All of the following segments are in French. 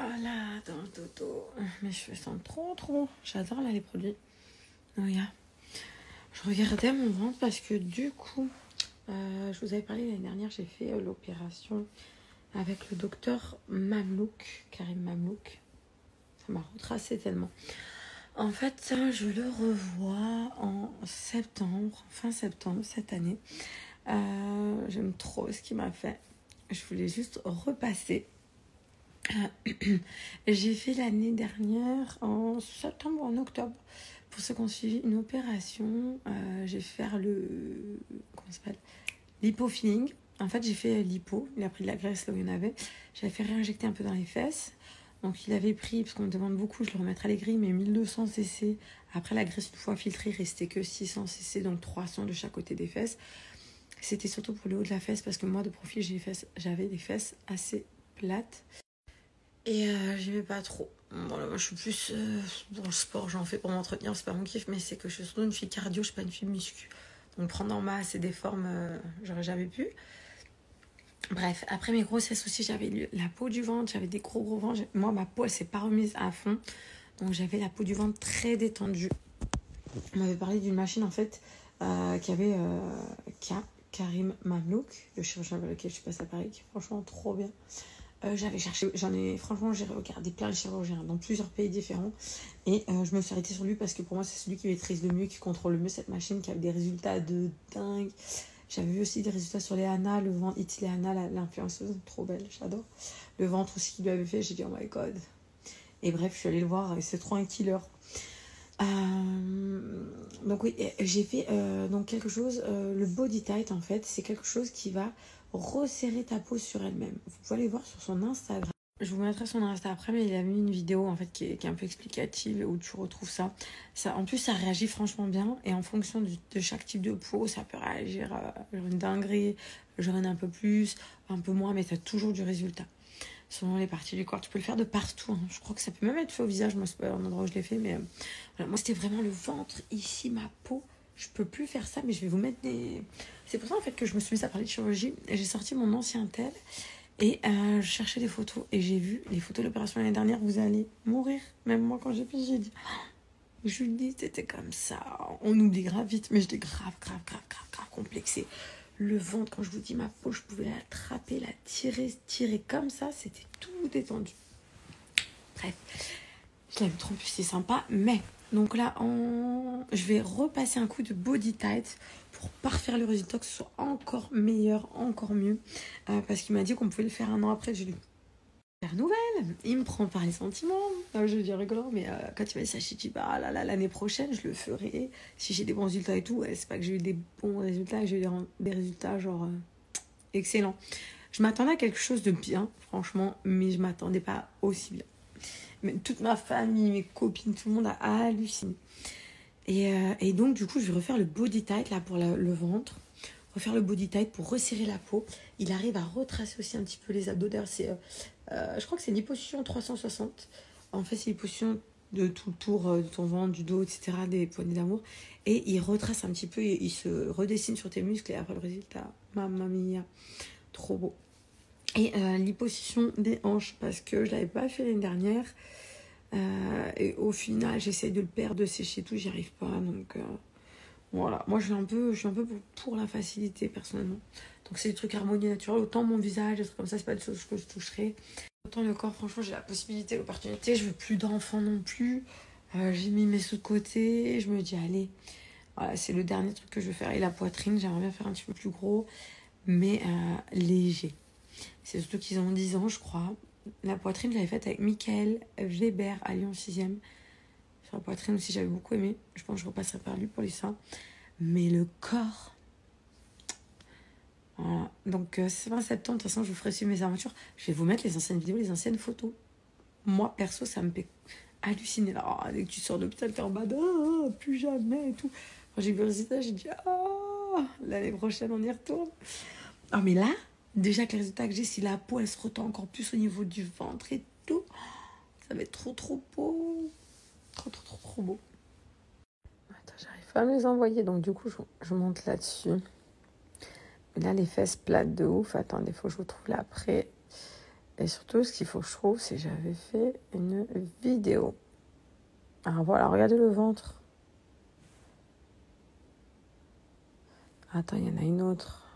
Voilà, dans Toto. Mes cheveux sentent trop bon. J'adore là les produits. Regarde. Je regardais mon ventre parce que du coup, je vous avais parlé l'année dernière, j'ai fait l'opération avec le docteur Mamlouk, Karim Mamlouk. Ça m'a retracé tellement. En fait, je le revois en septembre, fin septembre cette année. J'aime trop ce qu'il m'a fait. Je voulais juste repasser. J'ai fait l'année dernière en septembre ou en octobre. Pour ceux qui ont suivi une opération, j'ai fait faire l'hypofilling. En fait, j'ai fait l'hypo. Il a pris de la graisse là où il y en avait. J'avais fait réinjecter un peu dans les fesses. Donc, il avait pris, parce qu'on me demande beaucoup, je le remettrai à l'aigri, mais 1200 cc. Après la graisse, une fois filtrée, il restait que 600 cc, donc 300 de chaque côté des fesses. C'était surtout pour le haut de la fesse, parce que moi, de profil, j'avais des fesses assez plates. Et j'aimais pas trop. Bon, là, moi, je suis plus... bon, le sport, j'en fais pour m'entretenir, c'est pas mon kiff, mais c'est que je suis surtout une fille cardio, je suis pas une fille muscu. Donc, prendre en masse et des formes, j'aurais jamais pu. Bref, après mes grossesses aussi, j'avais la peau du ventre, j'avais des gros ventres. Moi, ma peau, elle s'est pas remise à fond. Donc, j'avais la peau du ventre très détendue. On m'avait parlé d'une machine, en fait, qui avait Karim Mamlouk, le chirurgien avec lequel je suis passée à Paris, qui est franchement trop bien. J'avais cherché, franchement, j'ai regardé plein de chirurgiens dans plusieurs pays différents. Et je me suis arrêtée sur lui parce que pour moi, c'est celui qui maîtrise le mieux, qui contrôle le mieux cette machine, qui avait des résultats de dingue. J'avais vu aussi des résultats sur Léana, le ventre, Léana, l'influenceuse, trop belle, j'adore. Le ventre aussi qu'il lui avait fait, j'ai dit oh my god. Et bref, je suis allée le voir et c'est trop un killer. Donc oui, j'ai fait donc quelque chose, le body tight en fait, c'est quelque chose qui va resserrer ta peau sur elle-même. Vous pouvez aller voir sur son Instagram. Je vous mettrai son Insta après, mais il a mis une vidéo en fait qui est un peu explicative où tu retrouves ça. En plus, ça réagit franchement bien et en fonction de chaque type de peau, ça peut réagir genre une dinguerie, genre un peu plus, un peu moins, mais tu as toujours du résultat. Selon les parties du corps, tu peux le faire de partout. Hein. Je crois que ça peut même être fait au visage. Moi, c'est pas l'endroit où je l'ai fait, mais voilà. Moi, c'était vraiment le ventre, ici, ma peau. Je peux plus faire ça, mais je vais vous mettre des... C'est pour ça, en fait, que je me suis mise à parler de chirurgie. Et j'ai sorti mon ancien tel et je cherchais des photos. Et j'ai vu les photos de l'opération l'année dernière. Vous allez mourir. Même moi, quand j'ai fait, j'ai dit... Julie, t'étais comme ça. On oublie grave vite, mais j'étais grave complexée. Le ventre, quand je vous dis ma peau, je pouvais l'attraper, la tirer comme ça. C'était tout détendu. Bref, je l'avais trop plus, c'est sympa. Mais, donc là, je vais repasser un coup de body tight pour parfaire le résultat, que ce soit encore meilleur, encore mieux. Parce qu'il m'a dit qu'on pouvait le faire un an après. J'ai lu. Nouvelle, il me prend par les sentiments. Je dis rigolant, mais quand il m'a dit ça, je dis bah là, l'année prochaine, je le ferai. Si j'ai des bons résultats et tout, ouais, c'est pas que j'ai eu des bons résultats, j'ai eu des résultats genre excellents. Je m'attendais à quelque chose de bien, franchement, mais je m'attendais pas aussi bien. Mais toute ma famille, mes copines, tout le monde a halluciné. Et donc, du coup, je vais refaire le body tight là pour le ventre. Refaire le body tight pour resserrer la peau. Il arrive à retracer aussi un petit peu les abdos. D'ailleurs, je crois que c'est une liposuction 360. En fait, c'est une liposuction de tout le tour de ton ventre, du dos, etc., des poignées d'amour. Et il retrace un petit peu, il se redessine sur tes muscles. Et après le résultat, mamma mia, trop beau. Et liposuction des hanches, parce que je ne l'avais pas fait l'année dernière. Et au final, j'essaie de le perdre, de sécher tout, j'y arrive pas. Donc voilà, moi je suis un peu pour la facilité personnellement. Donc c'est des trucs harmonieux naturels, autant mon visage, des trucs comme ça, c'est pas des choses que je toucherai. Autant le corps, franchement, j'ai la possibilité, l'opportunité, je veux plus d'enfants non plus. J'ai mis mes sous de côté, je me dis allez, voilà, c'est le dernier truc que je veux faire. Et la poitrine, j'aimerais bien faire un petit peu plus gros, mais léger. C'est surtout qu'ils ont 10 ans, je crois. La poitrine, je l'avais faite avec Michael Weber à Lyon 6e. Sur la poitrine aussi, j'avais beaucoup aimé. Je pense que je repasserai par lui pour les seins. Mais le corps... Voilà. Donc, c'est 20 septembre. De toute façon, je vous ferai suivre mes aventures. Je vais vous mettre les anciennes vidéos, les anciennes photos. Moi, perso, ça me fait halluciner. Là, dès que tu sors de l'hôpital, t'es en bas de plus jamais et tout. Quand j'ai vu le résultat, j'ai dit l'année prochaine, on y retourne. Ah, mais là... Déjà que les résultats que j'ai, si la peau, elle se retend encore plus au niveau du ventre et tout, ça va être trop beau. Trop beau. Attends, j'arrive pas à me les envoyer, donc du coup, je monte là-dessus. Là, les fesses plates de ouf. Attendez, il faut que je vous trouve là après. Et surtout, ce qu'il faut que je trouve, c'est que j'avais fait une vidéo. Alors voilà, regardez le ventre. Attends, il y en a une autre.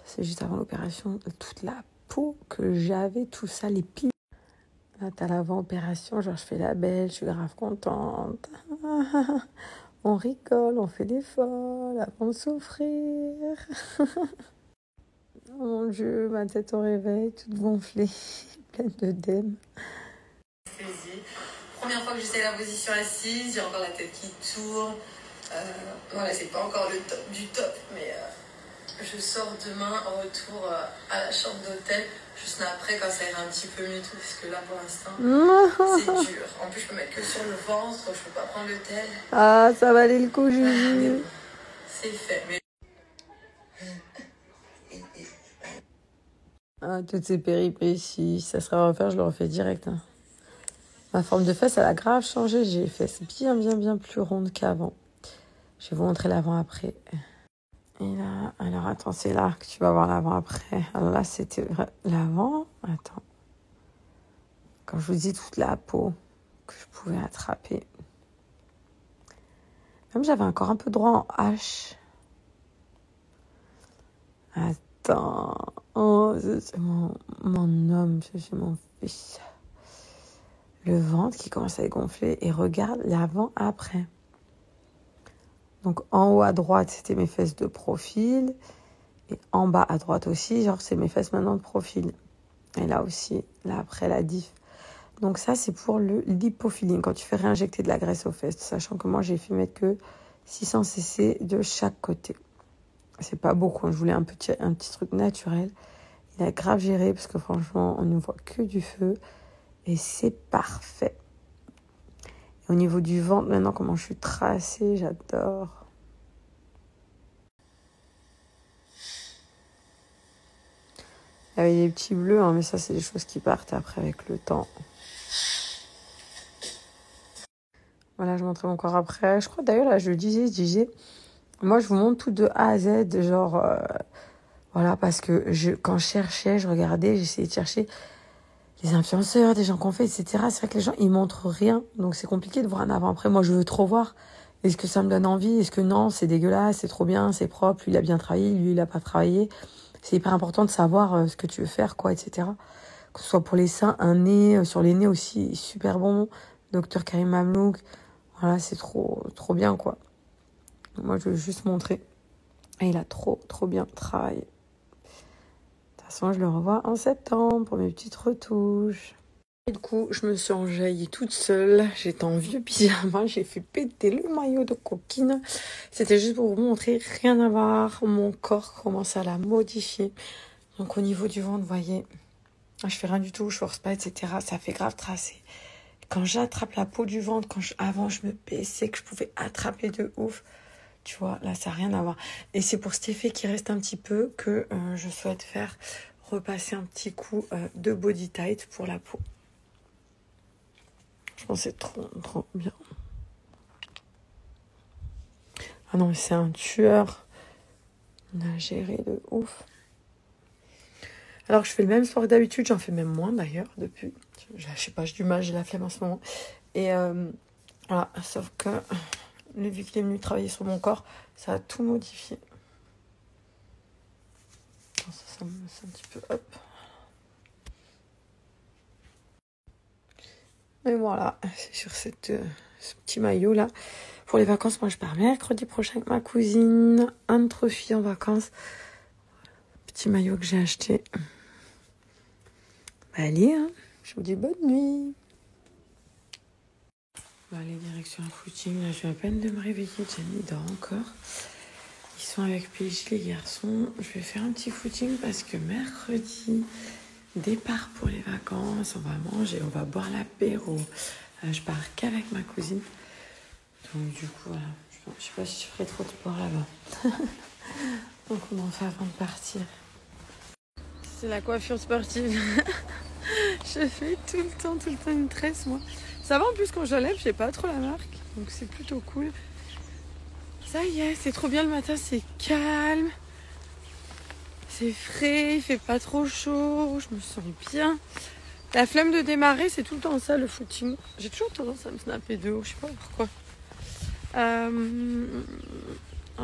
C'est juste avant l'opération. Toute la peau que j'avais, tout ça, les plis. Là, t'as l'avant-opération, genre je fais la belle, je suis grave contente. On rigole, on fait des folles avant de souffrir. Oh mon Dieu, ma tête au réveil, toute gonflée, pleine d'œdème. Première fois que j'essaie la position assise, j'ai encore la tête qui tourne. Voilà, c'est pas encore le top du top, mais je sors demain en retour à la chambre d'hôtel. Juste après, quand ça ira un petit peu mieux, tout, parce que là pour l'instant, c'est dur. En plus, je peux mettre que sur le ventre, je peux pas prendre l'hôtel. Ah, ça valait le coup, Juju. Bon, c'est fait. Mais... Ah, toutes ces péripéties, ça serait à refaire, je le refais direct. Hein. Ma forme de fesse, elle a grave changé. J'ai les fesses bien plus rondes qu'avant. Je vais vous montrer l'avant-après. Et là, alors attends, c'est là que tu vas voir l'avant-après. Alors là, c'était l'avant. Attends. Quand je vous dis toute la peau que je pouvais attraper. Même j'avais encore un peu droit en H. Attends. Oh, c'est mon homme, c'est mon fils. Le ventre qui commence à gonfler. Et regarde l'avant-après. Donc en haut à droite, c'était mes fesses de profil. Et en bas à droite aussi, genre c'est mes fesses maintenant de profil. Et là aussi, là après la diff. Donc ça, c'est pour le lipofilling, quand tu fais réinjecter de la graisse aux fesses. Sachant que moi, j'ai fait mettre que 600 cc de chaque côté. C'est pas beaucoup, je voulais un petit truc naturel. Il a grave géré, parce que franchement, on ne voit que du feu. Et c'est parfait. Et au niveau du ventre, maintenant, comment je suis tracée, j'adore. Il y avait des petits bleus, hein, mais ça, c'est des choses qui partent après avec le temps. Voilà, je montrais mon corps après. Je crois d'ailleurs, là, je disais, moi, je vous montre tout de A à Z, genre, voilà, parce que quand je cherchais, je regardais, j'essayais de chercher les influenceurs, des gens qu'on fait, etc. C'est vrai que les gens, ils montrent rien, donc c'est compliqué de voir un avant-après. Moi, je veux trop voir. Est-ce que ça me donne envie? Est-ce que non, c'est dégueulasse, c'est trop bien, c'est propre, lui, il a bien travaillé, lui, il a pas travaillé. C'est hyper important de savoir ce que tu veux faire, quoi, etc. Que ce soit pour les seins, un nez, sur les nez aussi, super bon. Docteur Karim Mamlouk. Voilà, c'est trop bien, quoi. Moi, je veux juste montrer. Et il a trop bien travaillé. De toute façon, je le revois en septembre pour mes petites retouches. Et du coup, je me suis enjaillie toute seule. J'étais en vieux pyjama. J'ai fait péter le maillot de coquine. C'était juste pour vous montrer, rien à voir. Mon corps commence à la modifier. Donc, au niveau du ventre, vous voyez, je fais rien du tout, je force pas, etc. Ça fait grave tracer. Quand j'attrape la peau du ventre, avant je me baissais, que je pouvais attraper de ouf, tu vois, là ça n'a rien à voir. Et c'est pour cet effet qui reste un petit peu que je souhaite faire repasser un petit coup de body tight pour la peau. Je pense que c'est trop bien. Ah non, mais c'est un tueur. On a géré de ouf. Alors je fais le même sport que d'habitude, j'en fais même moins d'ailleurs depuis. Je sais pas, j'ai du mal, j'ai la flemme en ce moment. Et voilà, sauf que vu qu'il est venu travailler sur mon corps, ça a tout modifié. Ça me laisse un petit peu, hop. Et voilà, c'est sur ce petit maillot là. Pour les vacances, moi je pars mercredi prochain avec ma cousine. Entre filles en vacances. Petit maillot que j'ai acheté. Bah, allez, hein. Je vous dis bonne nuit. Bon, allez, direction un footing. Là, je viens à peine de me réveiller. Jenny dort encore. Ils sont avec PJ, les garçons. Je vais faire un petit footing parce que mercredi, départ pour les vacances. On va manger, on va boire l'apéro. Je pars qu'avec ma cousine. Donc, du coup, voilà. Je sais pas si je ferai trop de sport là-bas. Donc, on en fait avant de partir. C'est la coiffure sportive. Je fais tout le temps une tresse, moi. Ça va en plus quand je lève, je sais pas trop la marque. Donc c'est plutôt cool. Ça y est, c'est trop bien le matin, c'est calme. C'est frais, il fait pas trop chaud, je me sens bien. La flemme de démarrer, c'est tout le temps ça, le footing. J'ai toujours tendance à me snapper de haut, je sais pas pourquoi. En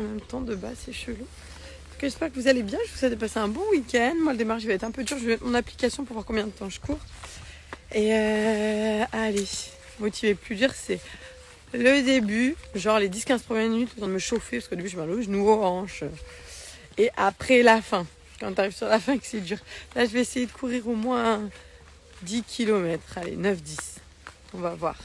même temps, de bas, c'est chelou. Donc, j'espère que vous allez bien. Je vous souhaite de passer un bon week-end. Moi, le démarrage va être un peu dur. Je vais mettre mon application pour voir combien de temps je cours. Et allez, motivé plus dur, c'est le début. Genre les 10-15 premières minutes, le temps de me chauffer. Parce qu'au début, je mal aux genoux, aux hanches. Et après la fin, quand tu arrives sur la fin, que c'est dur. Là, je vais essayer de courir au moins 10 km. Allez, 9-10. On va voir.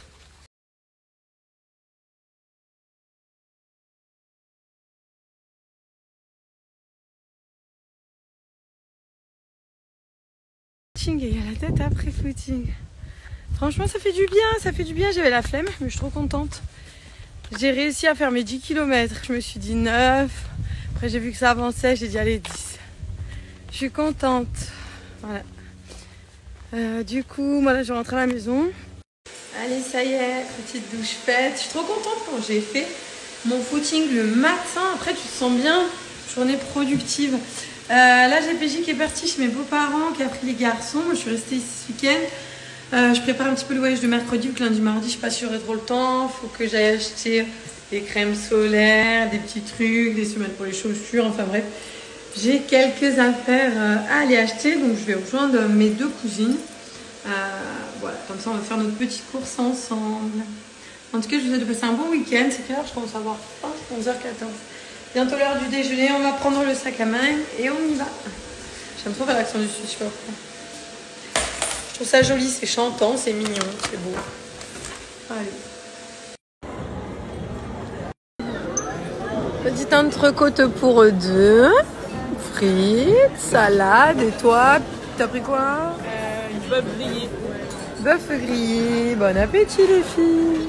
Et à la tête après footing. Franchement, ça fait du bien, J'avais la flemme, mais je suis trop contente. J'ai réussi à faire mes 10 km. Je me suis dit 9. Après, j'ai vu que ça avançait, j'ai dit allez 10. Je suis contente. Voilà. Du coup, moi là, je rentre à la maison. Allez, ça y est, petite douche faite. Je suis trop contente quand j'ai fait mon footing le matin. Après, tu te sens bien, journée productive. Là, j'ai PJ qui est parti chez mes beaux-parents, qui a pris les garçons. Moi, je suis restée ici ce week-end. Je prépare un petit peu le voyage de mercredi, vu que lundi, mardi, je sais pas si j'aurai trop le temps. Il faut que j'aille acheter des crèmes solaires, des petits trucs, des semelles pour les chaussures. Enfin bref, j'ai quelques affaires à aller acheter. Donc, je vais rejoindre mes deux cousines. Voilà, comme ça, on va faire notre petite course ensemble. En tout cas, je vous souhaite de passer un bon week-end. C'est quelle heure? Je commence à avoir faim, 11h14. Bientôt l'heure du déjeuner, on va prendre le sac à main et on y va. J'aime trop faire l'accent du sud, je sais pas pourquoi. Je trouve ça joli, c'est chantant, c'est mignon, c'est beau. Allez. Petite entrecôte pour deux, frites, salade, et toi, t'as pris quoi? Bœuf grillé. Bœuf grillé, bon appétit les filles.